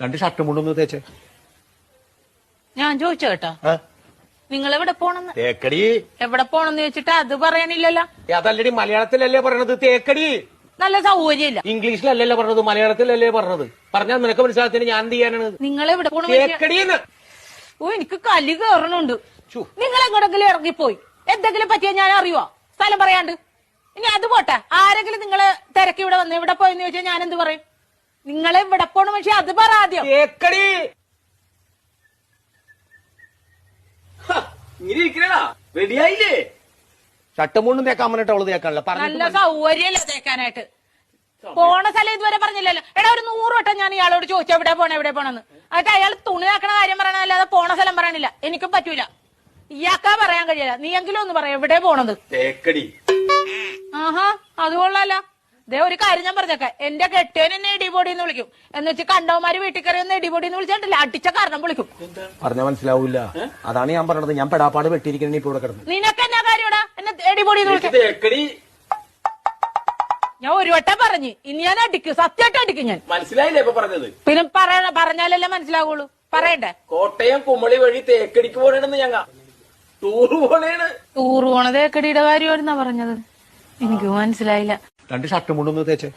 രണ്ട് ഷർട്ടും മുണ്ടൊന്ന് തേച്ചേ. ഞാൻ ചോദിച്ചു കേട്ടോ, നിങ്ങൾ എവിടെ പോണെന്ന്? തേക്കടി. എവിടെ പോണെന്ന് ചോദിച്ചിട്ട് അത് പറയണില്ലല്ലോ. അതല്ലടി, മലയാളത്തിലല്ലേ പറയണത് തേക്കടി. നല്ല സൗകര്യമില്ല. ഇംഗ്ലീഷിലല്ലല്ലോ പറഞ്ഞത്, മലയാളത്തിലല്ലേ പറഞ്ഞത്. പറഞ്ഞാൽ നിനക്ക് മനസ്സിലാത്തിന് ഞാൻ എന്ത് ചെയ്യാനാണ്? നിങ്ങൾ എവിടെ പോണ? തേക്കടിന്ന്. ഓ, എനിക്ക് കലി കയറണുണ്ട്. നിങ്ങൾ എങ്ങോട്ടെങ്കിലും ഇറങ്ങിപ്പോയി എന്തെങ്കിലും പറ്റിയാ ഞാൻ അറിയുവോ? സ്ഥലം പറയാണ്ട്. ഇനി അത് പോട്ടെ, ആരെങ്കിലും നിങ്ങള് തിരക്കി ഇവിടെ വന്ന് ഇവിടെ പോയെന്ന് ചോദിച്ചാൽ ഞാൻ എന്ത് പറയും? നിങ്ങൾ ഇവിടെ പോണ പക്ഷെ അത് പറ ആദ്യം. തേക്കടി. ഇങ്ങനെ ഇരിക്കണ റെഡിയായില്ലേ? ഷർട്ടും മുണ്ടും തേക്കാൻ പറഞ്ഞിട്ട് അവള് തേക്കാനല്ല. നല്ല സൗകര്യമല്ല തേക്കാനായിട്ട്. പോണ സ്ഥലം ഇതുവരെ പറഞ്ഞില്ലല്ലോ. എടാ, ഒരു 100 വട്ടം ഞാൻ ഇയാളോട് ചോദിച്ചു എവിടെ പോണെന്ന്. എന്നിട്ട് അയാൾ തുണി ആക്കണ കാര്യം പറയണല്ലാതെ പോണ സ്ഥലം പറയണില്ല. എനിക്കും പറ്റൂല, ഇയാൾക്കാ പറയാൻ കഴിയില്ല. നീ എങ്കിലും ഒന്ന് പറയാം എവിടെ പോണത്. തേക്കടി. ആഹാ, അത് കൊള്ളാല. ദേ ഒരു കാര്യം ഞാൻ പറഞ്ഞേക്കാം, എന്റെ കെട്ടിയൻ എന്നെ ഇടിപൊടി എന്ന് വിളിക്കും. എന്ന് വെച്ച് കണ്ടവന്മാര് വീട്ടിൽ കയറി ഒന്ന് ഇടിപൊടി എന്ന് വിളിച്ചിട്ടില്ല, അടിച്ച കാരണം വിളിക്കും. പറഞ്ഞാൽ മനസ്സിലാവൂല. അതാണ് ഞാൻ പറഞ്ഞത്. ഞാൻ പെടാപ്പാട് വെട്ടിയിരിക്കണ ഇപ്പൊ ഇവിടെ കിടന്നു. നിനക്ക് എന്നാ കാര്യടാ എന്നെ ഇടിപൊടി എന്ന് വിളിക്കും? തേക്കടി. ഞാൻ ഒരു വട്ടം പറഞ്ഞു, ഇനി ഞാൻ അടിക്കും, സത്യമായിട്ട് അടിക്കും ഞാൻ. മനസ്സിലായില്ലേ ഇപ്പൊ പറഞ്ഞത്? പിന്നെ പറഞ്ഞാലല്ലേ മനസ്സിലാവുള്ളൂ. പറയണ്ടേ? കോട്ടയം കുമളി വഴി തേക്കടിക്ക് പോണെന്ന് ഞങ്ങ ടൂറ് പോണേണ്. ടൂറ് പോണത് തേക്കടിയുടെ കാര്യമായിരുന്നാ പറഞ്ഞത്. എനിക്ക് മനസ്സിലായില്ല. രണ്ട് ഷർട്ടും മുണ്ടൊന്ന് തേച്ചേ.